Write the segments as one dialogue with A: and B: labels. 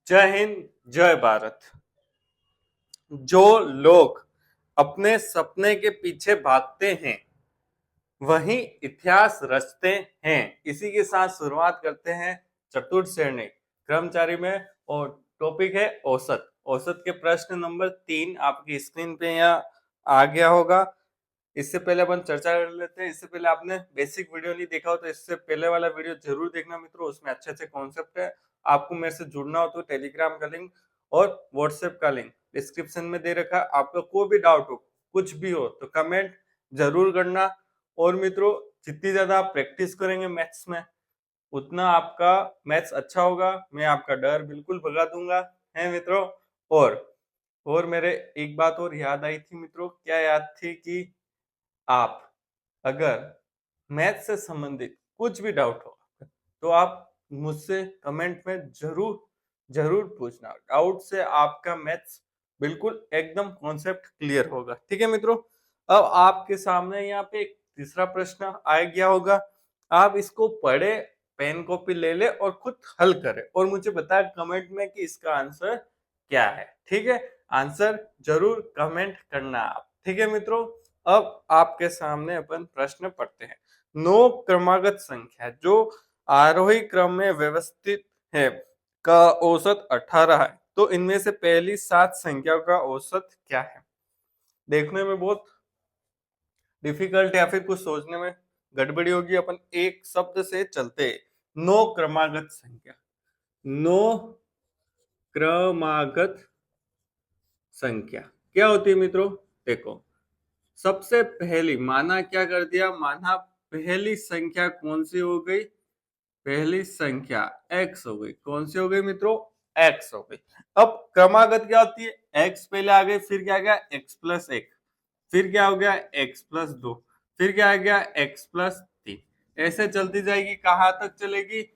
A: जय हिंद, जय भारत। जो लोग अपने सपने के पीछे भागते हैं वही इतिहास रचते हैं। इसी के साथ शुरुआत करते हैं चतुर्थ श्रेणी कर्मचारी में, और टॉपिक है औसत। औसत के प्रश्न नंबर 3 आपकी स्क्रीन पे यहाँ आ गया होगा। इससे पहले अपन चर्चा कर लेते हैं। इससे पहले आपने बेसिक वीडियो नहीं देखा हो तो इससे पहले वाला वीडियो जरूर देखना मित्रों, उसमें अच्छे अच्छे कॉन्सेप्ट है। आपको मेरे से जुड़ना हो तो टेलीग्राम का लिंक और व्हाट्सएप का लिंक डिस्क्रिप्शन में दे रखा है। आपका कोई भी डाउट हो, कुछ भी हो तो कमेंट जरूर करना। और मित्रों, जितनी ज्यादा आप प्रैक्टिस करेंगे मैथ्स में उतना आपका मैथ्स अच्छा होगा। मैं आपका डर बिल्कुल भगा दूंगा, है मित्रों। और मेरे एक बात और याद आई थी मित्रों। क्या याद थी? कि आप अगर मैथ से संबंधित कुछ भी डाउट हो तो आप मुझसे कमेंट में जरूर जरूर पूछना। डाउट से आपका मैथ्स बिल्कुल एकदम कॉन्सेप्ट क्लियर होगा। ठीक है मित्रों, अब आपके सामने यहाँ पे एक तीसरा प्रश्न आ गया होगा। आप इसको पढ़े, पेन कॉपी ले ले और खुद हल करें और मुझे बताए कमेंट में कि इसका आंसर क्या है। ठीक है, आंसर जरूर कमेंट करना आप। ठीक है मित्रों, अब आपके सामने अपन प्रश्न पढ़ते हैं। 9 क्रमागत संख्या जो आरोही क्रम में व्यवस्थित है का औसत 18 है, तो इनमें से पहली 7 संख्याओं का औसत क्या है? देखने में बहुत डिफिकल्ट या फिर कुछ सोचने में गड़बड़ी होगी। अपन एक शब्द से चलते। 9 क्रमागत संख्या। 9 क्रमागत संख्या क्या होती है मित्रों? देखो, सबसे पहली माना क्या कर दिया, माना पहली संख्या कौन सी हो गई? पहली संख्या x हो गई। कौन सी हो गई मित्रों? x हो गई। अब क्रमागत क्या होती है? x पहले आ गई, फिर क्या आ गया? x प्लस 1, फिर क्या हो गया? x प्लस 2, फिर क्या आ गया? x plus 3। ऐसे चलती जाएगी। कहाँ तक चलेगी?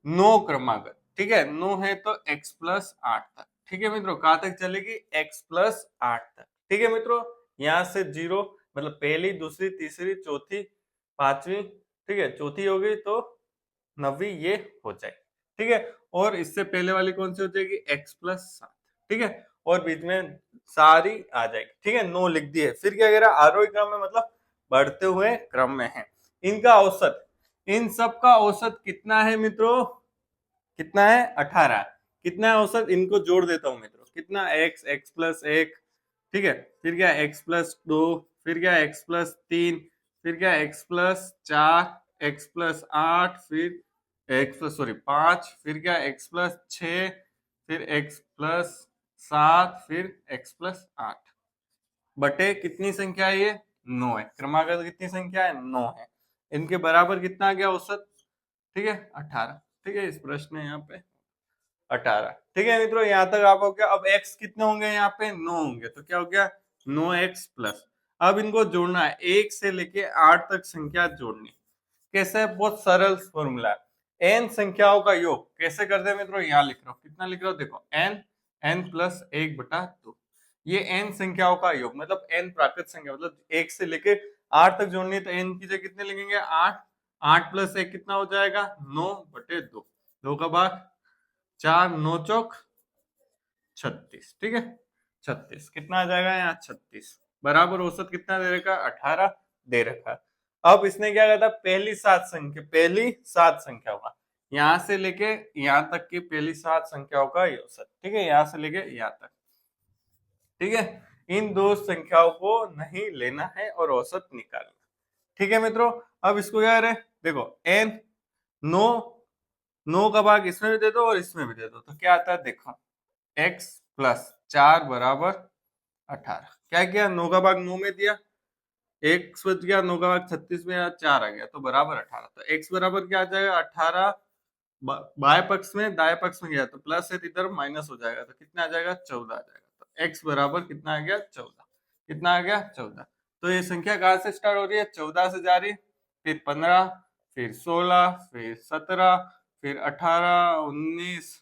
A: 9 क्रमागत। ठीक है, 9 है तो x प्लस 8 तक। ठीक है मित्रों, कहाँ तक चलेगी? x प्लस 8 तक। ठीक है मित्रों, यहाँ से 0 मतलब पहली, दूसरी, तीसरी, चौथी, पांचवी, ठीक है, चौथी हो गई तो 9वीं ये हो जाएगी। ठीक है, और इससे पहले वाली कौन सी हो जाएगी? x plus 7। ठीक है, और बीच में सारी आ जाएगी। ठीक है, 9 लिख दिए। फिर क्या कह रहा है? आरोही क्रम में मतलब बढ़ते हुए क्रम में है। इनका औसत, इन सब का औसत कितना है मित्रों? कितना है? 18। कितना है औसत? इनको जोड़ देता हूं मित्रों। कितना? x प्लस 1, ठीक है, फिर क्या? x प्लस 2, फिर क्या? x प्लस 3, फिर क्या? x प्लस 4, x प्लस 8, फिर x प्लस 5, फिर क्या? x प्लस 6, फिर x प्लस 7, फिर x प्लस 8 बटे कितनी संख्या है ये? 9 है। क्रमागत कितनी संख्या है? 9 है। इनके बराबर कितना आ गया औसत? ठीक है, 18। ठीक है, इस प्रश्न में यहाँ पे 18। ठीक है मित्रों, यहाँ तक आप हो गया। अब x कितने होंगे? यहाँ पे 9 होंगे, तो क्या हो गया? 9x plus. अब इनको जोड़ना है, 1 से लेके 8 तक संख्या जोड़नी। कैसे? बहुत सरल फॉर्मूला है। n संख्याओं का योग कैसे करते हैं मित्रों? यहाँ लिख रहा हूँ। कितना लिख रहा हूँ? देखो, n प्लस 1 बटा 2। ये n संख्याओं का योग मतलब n प्राकृत संख्या, मतलब 1 से लेके 8 तक जोड़नी है तो n की जगह कितने लिखेंगे? 8। 8 प्लस 1 कितना हो जाएगा? 9 बटे 2। 2 का भाग 4, 9 चौक 36। ठीक है, 36 कितना आ जाएगा? यहाँ 36 बराबर औसत कितना दे रखा? 18 दे रखा है। अब इसने क्या कहा था? पहली 7 संख्या, पहली 7 संख्याओं का, यहाँ से लेके यहाँ तक की पहली 7 संख्याओं का औसत। ठीक है, यहाँ से लेके यहाँ तक। ठीक है, इन दो संख्याओं को नहीं लेना है और औसत निकालना। ठीक है मित्रों, अब इसको क्या करें? देखो, n 9, 9 का भाग इसमें भी दे दो और इसमें भी दे दो तो क्या आता है? देखो, x प्लस 4 बराबर 18। क्या किया? 9 का भाग 9 में दिया, x बच गया, 9 का भाग 36 में 4 आ गया तो बराबर 18। तो x बराबर क्या आ जाएगा? 18। बाएं पक्ष में दाएं पक्ष में गया तो प्लस है, इधर माइनस हो जाएगा तो कितना आ जाएगा? 14 आ जाएगा। तो x बराबर कितना आ गया? 14। कितना आ गया? 14। तो ये संख्या कहाँ से स्टार्ट हो रही है? 14 से जा रही, फिर 15, फिर 16, फिर 17, फिर 18, 19,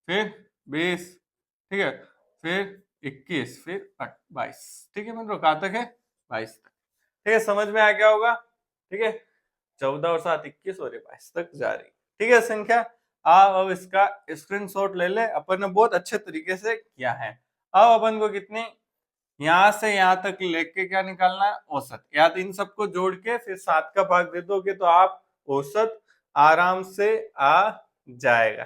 A: फिर 20, ठीक है, फिर 21, फिर 22। ठीक है मित्रों, कहाँ तक है? 22 तक। ठीक है, समझ में आ गया होगा। ठीक है, 14 और 7 21 और 22 तक जा रही। ठीक है संख्या। आप अब इसका स्क्रीनशॉट ले ले, अपन ने बहुत अच्छे तरीके से किया है। अब अपन को कितनी यहां से यहां तक लेके क्या निकालना है, औसत। या तो इन सबको जोड़ के फिर 7 का भाग दे दोगे तो आप औसत आराम से आ जाएगा।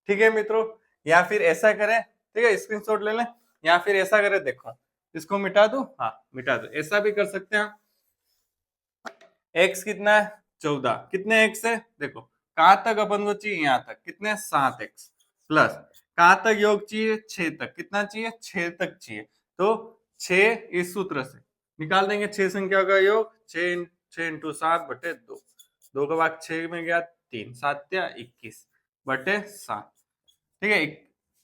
A: ठीक है मित्रों, या फिर ऐसा करें, ठीक है, स्क्रीनशॉट ले लें, या फिर ऐसा करें, देखो इसको मिटा दो, हाँ मिटा दो, ऐसा भी कर सकते हैं। एक्स कितना है 14, कितने एक्स है देखो, कहां तक अपन को चाहिए, यहां तक, कितने 7x प्लस कहां तक योग चाहिए 6 तक, कितना चाहिए 6 तक चाहिए, तो 6 इस सूत्र से निकाल देंगे, 6 संख्या का योग 6 इंटू 7 बटे 2, 2 का भाग 6 में गया 3, 7 या 21 बटे 7। ठीक है,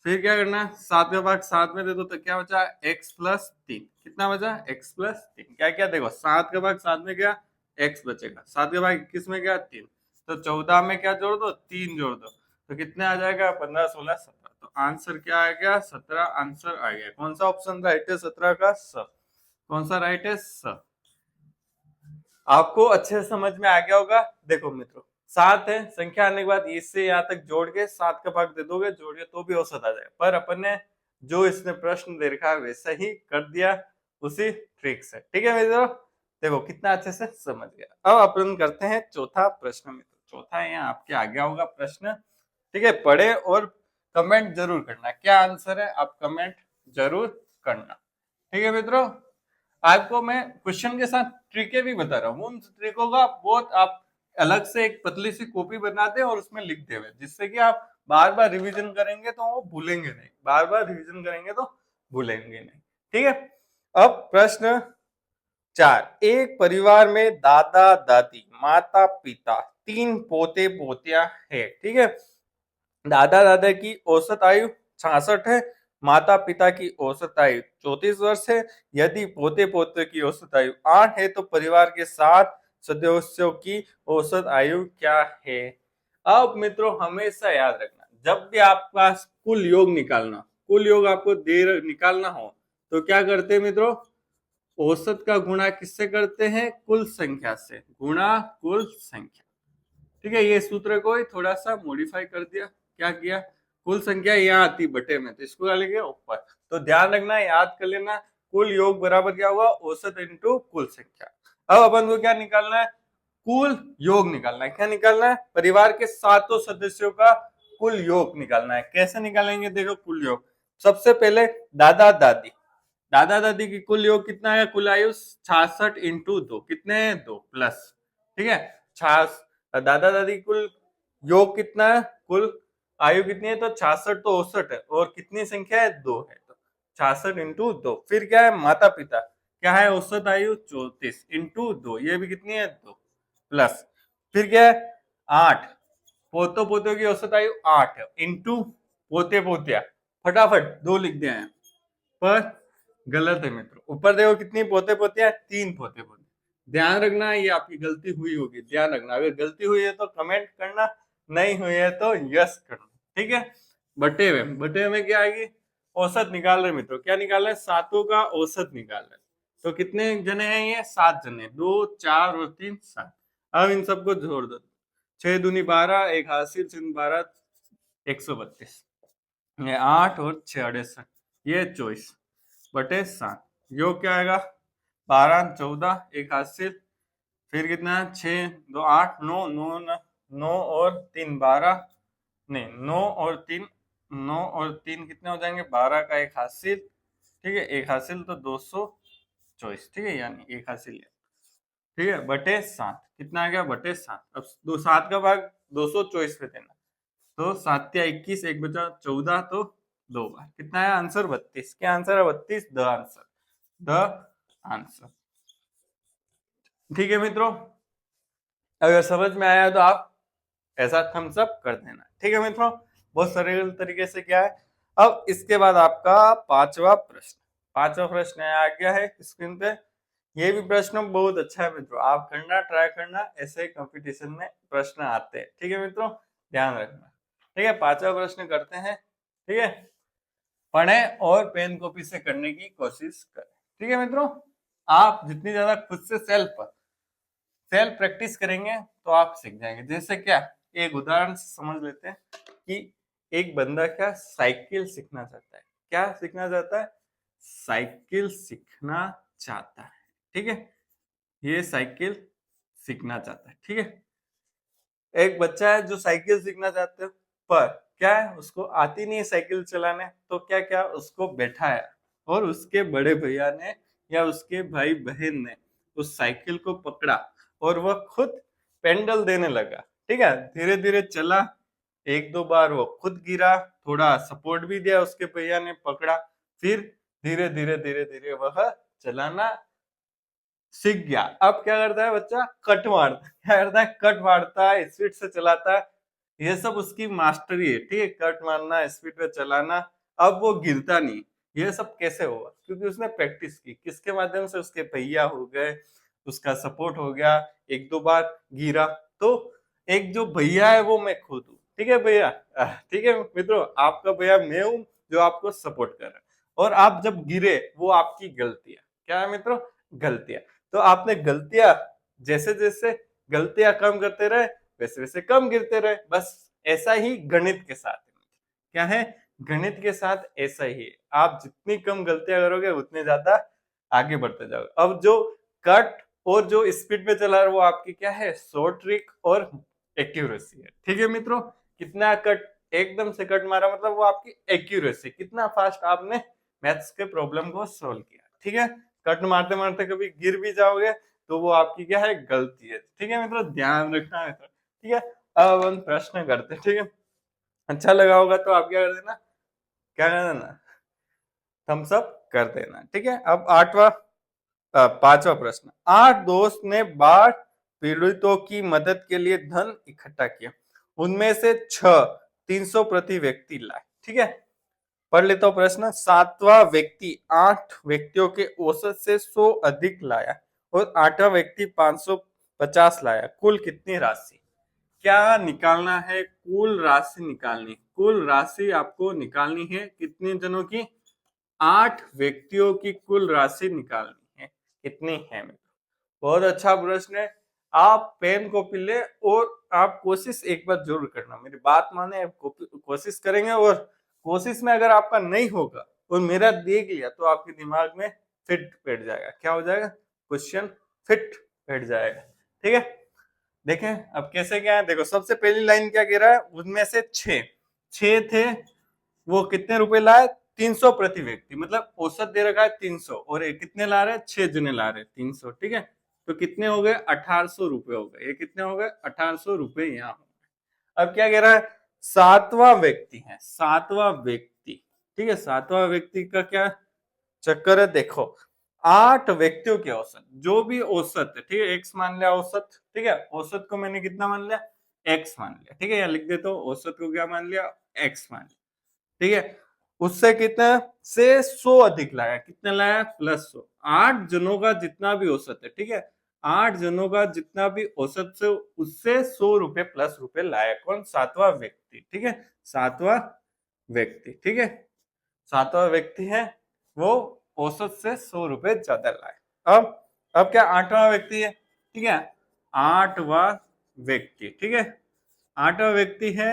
A: फिर क्या करना है, 7 का भाग 7 में दे दो तो क्या बचा x प्लस 3, कितना बचा x प्लस 3, क्या क्या देखो 7 का भाग 7 में गया x बचेगा, 7 का भाग 21 में गया 3, तो 14 में क्या जोड़ दो 3 जोड़ दो, तो कितने आ जाएगा 15 16 17, तो आंसर क्या आ गया 17 आंसर आ गया। कौन सा ऑप्शन राइट है 17 का, स। कौन सा राइट है, स। आपको अच्छे से समझ में आ गया होगा। देखो मित्रों 7 है, संख्या आने के बाद इससे यहाँ तक जोड़ के 7 का भाग दे दोगे, जोड़िए तो भी औसत आ जाएगा, पर अपन ने जो इसने प्रश्न दे रखा है वैसा ही कर दिया उसी ट्रिक से। ठीक है मित्रों, देखो कितना अच्छे से समझ गया। अब अपन करते हैं चौथा प्रश्न मित्रों, चौथा यहाँ आपके आ गया होगा प्रश्न। ठीक है, पढ़े और कमेंट जरूर करना, क्या आंसर है आप कमेंट जरूर करना। ठीक है मित्रों, आपको मैं क्वेश्चन के साथ ट्रिकें भी बता रहा हूँ, उन ट्रिकों का बहुत आप अलग से एक पतली सी कॉपी बनाते हैं और उसमें लिखते हुए, जिससे कि आप बार बार रिवीजन करेंगे तो वो भूलेंगे नहीं, बार बार रिवीजन करेंगे तो भूलेंगे नहीं। ठीक है, अब प्रश्न 4, एक परिवार में दादा दादी माता पिता 3 पोते पोतियां है। ठीक है, दादा दादा की औसत आयु 66 है, माता पिता की औसत आयु 34 वर्ष है, यदि पोते पोते की औसत आयु 8 है तो परिवार के 7 सदस्यों की औसत आयु क्या है। अब मित्रों हमेशा याद रखना, जब भी आपके पास कुल योग निकालना, कुल योग आपको निकालना हो तो क्या करते हैं मित्रों, औसत का गुणा किससे करते हैं, कुल संख्या से, गुणा कुल संख्या। ठीक है, ये सूत्र को ही थोड़ा सा मॉडिफाई कर दिया, क्या किया, कुल संख्या यहाँ आती बटे में, तो इसको डालेंगे ऊपर, तो ध्यान रखना, याद कर लेना, कुल योग बराबर क्या हुआ औसत इंटू कुल संख्या। अब अपन को क्या निकालना है, कुल योग निकालना है, क्या निकालना है, परिवार के 7 सदस्यों का कुल योग निकालना है। कैसे निकालेंगे देखो कुल योग, सबसे पहले दादा दादी, दादा दादी की कुल योग कितना है, कुल आयु 66 इंटू 2, कितने हैं 2 प्लस, ठीक है, दादा दादी कुल योग कितना है, कुल आयु कितनी है, तो 66 तो 68 है, और कितनी संख्या है 2 है, तो 66 इंटू 2। फिर क्या है माता पिता, क्या है औसत आयु 34 इंटू 2, ये भी कितनी है 2 प्लस, फिर क्या है 8, पोतों पोतियों की औसत आयु 8 है इंटू पोते पोतिया, फटाफट 2 लिख दिया है, पर गलत है मित्रों, ऊपर देखो कितनी पोते पोतियां, 3 पोते पोते, ध्यान रखना ये आपकी गलती हुई होगी, ध्यान रखना, अगर गलती हुई है तो कमेंट करना, नहीं हुई है तो यस करना। ठीक है, बटे में क्या आएगी, औसत निकाल रहे मित्रों, क्या निकाल रहे, 7 का औसत निकाल रहे, तो कितने जने हैं ये 7 जने, 2 4 और 3 7। अब इन सबको जोड़ दो, 6 दूनी 12, एक हासिल 12 132, ये 8 और 6 68, ये 24 बटे 7, योग क्या आएगा 12 14, एक हासिल, फिर कितना है 6 2 8 9 9 9 और 3 12, नहीं 9 और 3 9 और 3 कितने हो जाएंगे 12 का एक हासिल, ठीक है, एक हासिल तो 224, ठीक है, यानी एक हासिल है, ठीक है, बटे 7, कितना आ गया बटे 7। अब 7 का भाग 224 पे देना, तो 7 या 21, एक बचा 14, तो 2 बार, कितना है आंसर 32, क्या आंसर है 32, द आंसर, द आंसर। ठीक है मित्रों, अगर समझ में आया तो आप ऐसा थम्स अप कर देना। ठीक है मित्रों, बहुत सरल तरीके से क्या है। अब इसके बाद आपका पांचवा प्रश्न आ गया है स्क्रीन पे। ये भी प्रश्न बहुत अच्छा है मित्रों, आप करना, ट्राई करना, ऐसे कंपटीशन में प्रश्न आते हैं। ठीक है मित्रों, ध्यान रखना। ठीक है, पांचवा प्रश्न करते हैं। ठीक है, पढ़ें और पेन कॉपी से करने की कोशिश करें। ठीक है मित्रों, आप जितनी ज्यादा खुद से सेल्फ प्रैक्टिस करेंगे तो आप सीख जाएंगे। जैसे क्या, एक उदाहरण से समझ लेते हैं। कि एक बंदा क्या साइकिल सीखना चाहता है। क्या सीखना चाहता है? साइकिल सीखना चाहता है। ठीक है, ये साइकिल सीखना चाहता है। ठीक है, एक बच्चा है जो साइकिल सीखना चाहता है, पर क्या है, उसको आती नहीं है साइकिल चलाने, तो क्या क्या उसको बैठाया और उसके बड़े भैया ने या उसके भाई बहन ने उस साइकिल को पकड़ा और वह खुद पेडल देने लगा। ठीक है, धीरे धीरे चला, एक दो बार वो खुद गिरा, थोड़ा सपोर्ट भी दिया उसके भैया ने, पकड़ा, फिर धीरे धीरे धीरे धीरे वह चलाना सीख गया। अब क्या करता है बच्चा? कट मारता। क्या करता है? कट मारता है, स्पीड से चलाता है, ये सब उसकी मास्टरी है। ठीक है, कट मारना, स्पीड पे चलाना। अब वो गिरता नहीं। ये सब कैसे हुआ? क्योंकि उसने प्रैक्टिस की। किसके माध्यम से? उसके भैया हो गए, उसका सपोर्ट हो गया, एक दो बार गिरा तो एक जो भैया है वो मैं खुद हूँ। ठीक है भैया, ठीक है मित्रों, आपका भैया मैं हूँ जो आपको सपोर्ट कर रहा है, और आप जब गिरे वो आपकी गलती है। क्या है मित्रों? गलतियां। तो आपने गलतियां, जैसे जैसे गलतियां कम करते रहे वैसे वैसे कम गिरते रहे। बस ऐसा ही गणित के साथ है। क्या है? गणित के साथ ऐसा ही है। आप जितनी कम गलतियां करोगे उतने ज्यादा आगे बढ़ते जाओगे। अब जो कट और जो स्पीड में चला रहा है वो आपकी क्या है? शॉर्ट ट्रिक और एक्यूरेसी है। ठीक है मित्रों, कितना कट, एकदम से कट मारा मतलब वो आपकी एक्यूरेसी, कितना फास्ट आपने मैथ्स के प्रॉब्लम को सोल्व किया। ठीक है, कट मारते मारते कभी गिर भी जाओगे तो वो आपकी क्या है? गलती है। ठीक है मित्रों, ध्यान रखना है। ठीक है, अब हम प्रश्न करते हैं। ठीक है, अच्छा लगा होगा तो आप क्या कर देना, क्या कर देना, थम्स अप कर देना। ठीक है, अब पांचवा प्रश्न। 8 दोस्त ने बाढ़ पीड़ितों की मदद के लिए धन इकट्ठा किया, उनमें से 6 300 प्रति व्यक्ति लाए। ठीक है, पढ़ लेता हूं प्रश्न। 7वां व्यक्ति 8 व्यक्तियों के औसत से 100 अधिक लाया और 8वां व्यक्ति 550 लाया, कुल कितनी राशि? क्या निकालना है? कुल राशि निकालनी। कुल राशि आपको निकालनी है कितने जनों की? 8 व्यक्तियों की कुल राशि निकालनी है। कितनी है? बहुत अच्छा प्रश्न है। आप पेन कॉपी ले और आप कोशिश एक बार जरूर करना, मेरी बात माने, कोशिश करेंगे और कोशिश में अगर आपका नहीं होगा और मेरा देख लिया तो आपके दिमाग में फिट बैठ जाएगा। क्या हो जाएगा? क्वेश्चन फिट बैठ जाएगा। ठीक है, देखें अब कैसे क्या है। देखो सबसे पहली लाइन क्या कह रहा है, उनमें से 6 थे, वो कितने रुपए लाए? 300 प्रति व्यक्ति, मतलब औसत दे रखा है 300 और ये कितने ला रहे हैं? 6 जने ला रहे हैं 300। ठीक है, तो कितने हो गए? 1800 रुपए हो गए। ये कितने हो गए? 1800 रुपए यहाँ हो गए। अब क्या कह रहा है? 7वां व्यक्ति है, 7वां व्यक्ति। ठीक है, 7वां व्यक्ति का क्या चक्कर है? देखो 8 व्यक्तियों के औसत, जो भी औसत है, ठीक है, एक्स मान लिया औसत। ठीक है, औसत को मैंने कितना मान लिया? एक्स मान लिया। ठीक है, या लिख देता हूँ, औसत को क्या मान लिया? एक्स मान लिया। ठीक है, उससे कितना से 100 अधिक लाया। कितने लाया? +100। 8 जनों का जितना भी औसत है, ठीक है, 8 जनों का जितना भी औसत से उससे 100 रुपए प्लस रुपए लाया। कौन? 7वां व्यक्ति। ठीक है, 7वां व्यक्ति। ठीक है, 7वां व्यक्ति है, वो औसत से 100 रुपए ज्यादा लाए। अब क्या 8वां व्यक्ति है? ठीक है, 8वां व्यक्ति। ठीक है, 8वां व्यक्ति है,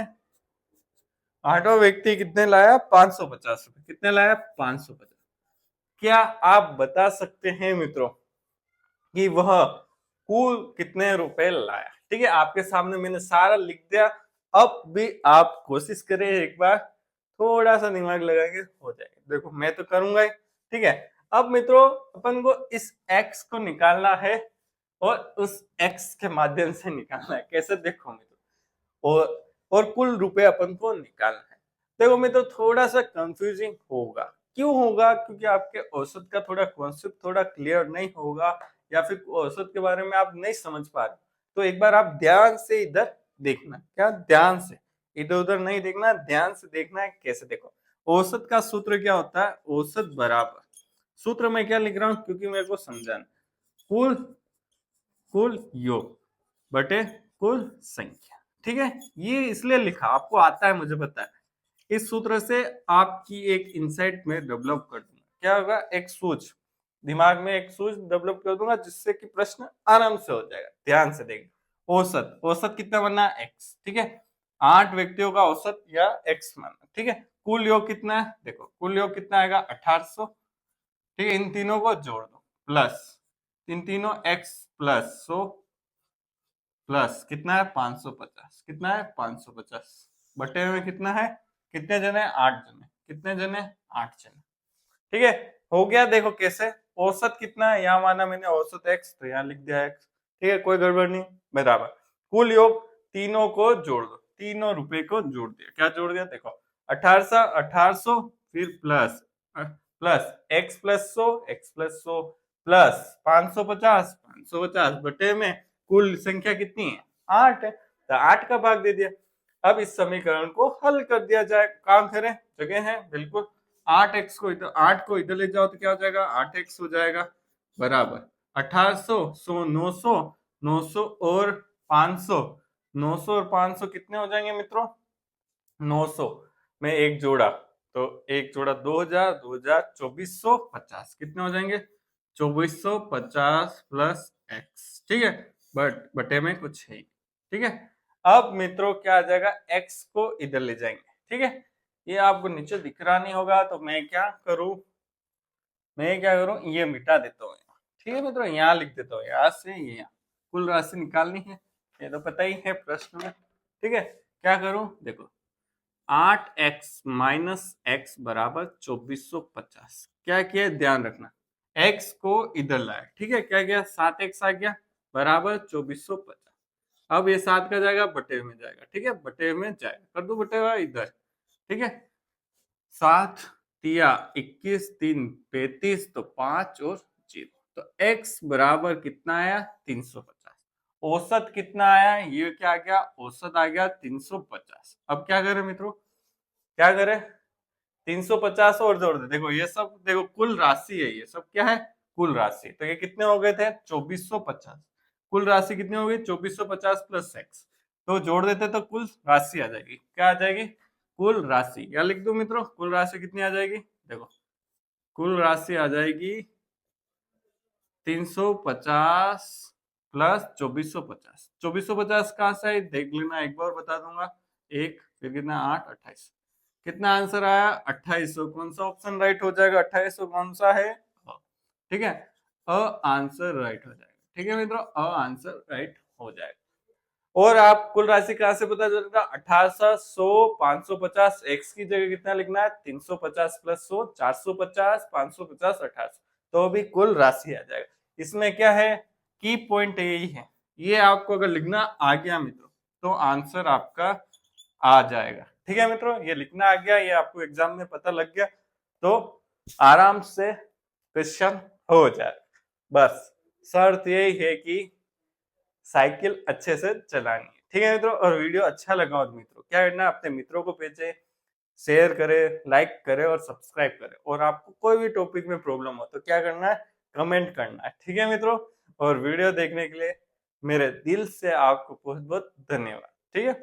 A: 8वां व्यक्ति कितने लाया? 550 रुपए। कितने लाया? 550। क्या आप बता सकते हैं मित्रों कि वह कुल कितने रुपए लाया? ठीक है, आपके सामने मैंने सारा लिख दिया। अब भी आप कोशिश करें एक बार, थोड़ा सा दिमाग लगाएंगे हो जाएगा। देखो मैं तो करूंगा ही। ठीक है, अब मित्रों अपन को इस x को निकालना है और उस x के माध्यम से निकालना है। कैसे? देखो मित्रों, और कुल रुपए अपन को निकालना है। देखो मित्रों थोड़ा सा कंफ्यूजिंग होगा। क्यों होगा? क्योंकि आपके औसत का थोड़ा कॉन्सेप्ट थोड़ा क्लियर नहीं होगा, या फिर औसत के बारे में आप नहीं समझ पा रहे। तो एक बार आप ध्यान से इधर देखना। क्या? ध्यान से, इधर उधर नहीं देखना, ध्यान से देखना है। कैसे? देखो औसत का सूत्र क्या होता है? औसत बराबर, सूत्र में क्या लिख रहा हूं क्योंकि मेरे को समझाना, कुल कुल योग बटे कुल संख्या। ठीक है, ये इसलिए लिखा, आपको आता है मुझे पता है। इस सूत्र से आपकी एक इंसाइट में डेवलप कर दूंगा। क्या होगा? एक सोच, दिमाग में एक सोच डेवलप कर दूंगा जिससे कि प्रश्न आराम से हो जाएगा। ध्यान से देखना। औसत, औसत कितना बनना है? एक्स। ठीक है, 8 व्यक्तियों का औसत या x माना, ठीक है। कुल योग कितना है, देखो कुल योग कितना आएगा 1800, ठीक है। इन तीनों को जोड़ दो प्लस इन तीनों x प्लस 100 प्लस कितना है 550, कितना है 550 बटे में कितना है, कितने जने 8 जने, कितने जने 8 जने, ठीक है। हो गया, देखो कैसे, औसत कितना है यहाँ माना मैंने औसत x, तो यहाँ लिख दिया x, ठीक है, कोई गड़बड़ नहीं, बराबर। कुल योग तीनों को जोड़ दो, तीनों रुपए को जोड़ दिया, क्या जोड़ दिया, देखो 1800 फिर plus plus x plus 100 x plus 100 plus 550 बटे में कुल संख्या कितनी है 8 है, तो 8 का भाग दे दिया। अब इस समीकरण को हल कर दिया जाए, काम करें, जगह है बिल्कुल। 8x को इधर, 8 को इधर ले जाओ तो क्या हो जाएगा 8x हो जाएगा, बराबर 1800 100 900 900 और 500, 900 और 500 कितने हो जाएंगे मित्रों, 900 में एक जोड़ा, तो एक जोड़ा 2000, 2000 2450 कितने हो जाएंगे 2450 प्लस x, ठीक है, बट बटे में कुछ है, ठीक है। अब मित्रों क्या आ जाएगा, x को इधर ले जाएंगे, ठीक है। ये आपको नीचे दिख रहा नहीं होगा, तो मैं क्या करूं, ये मिटा देता हूँ, ठीक है मित्रों, यहाँ लिख देता हूँ, यहाँ से ये यहाँ कुल राशि निकालनी है, ये तो पता ही है प्रश्न में, ठीक है। क्या करूं, देखो 8x माइनस x बराबर 2450, क्या किया ध्यान रखना, x को इधर लाया, ठीक है, क्या गया 7x आ गया बराबर 2450। अब ये 7 का जाएगा बटे में जाएगा, ठीक है, बटे में जाएगा, कर दो बटे हुआ इधर, ठीक है। 7 तिया 21 3 35, तो 5 और 0, तो x बराबर कितना आया 350। औसत कितना आया, ये क्या आ गया, औसत आ गया 350। अब क्या करें मित्रों, क्या करें, 350 और जोड़ दे, देखो ये सब देखो कुल राशि है, ये सब क्या है कुल राशि, तो ये कितने हो गए थे 2450, कुल राशि कितनी हो गई 2450 प्लस x, तो जोड़ देते तो कुल राशि आ जाएगी, क्या आ जाएगी कुल राशि, क्या लिख दूं मित्रों, कुल राशि कितनी आ जाएगी, देखो कुल राशि आ जाएगी 350 प्लस 2450, 2450 कहां से आई देख लेना, एक बार बता दूंगा, एक फिर कितना 8 28, कितना आंसर आया 2800, कौन सा ऑप्शन राइट हो जाएगा, 2800 कौन सा है, ठीक है, अ आंसर राइट हो जाएगा, ठीक है मित्रों, अ आंसर राइट हो जाएगा। और आप कुल राशि कहां से पता चलेगा, 1800 100 550, x की जगह कितना लिखना है 350 प्लस 100 450 550 1800, तो भी कुल राशि आ जाएगा। इसमें क्या है, की पॉइंट यही है, ये आपको अगर लिखना आ गया मित्रों तो आंसर आपका आ जाएगा, ठीक है मित्रों, ये लिखना आ गया, ये आपको एग्जाम में पता लग गया तो आराम से क्वेश्चन हो जाए। बस शर्त यही है कि साइकिल अच्छे से चलानी है, ठीक है मित्रों। और वीडियो अच्छा लगा और मित्रों क्या करना है, अपने मित्रों को भेजे, शेयर करे, लाइक करे और सब्सक्राइब करे, और आपको कोई भी टॉपिक में प्रॉब्लम हो तो क्या करना है, कमेंट करना है, ठीक है मित्रों। और वीडियो देखने के लिए मेरे दिल से आपको बहुत बहुत धन्यवाद, ठीक है।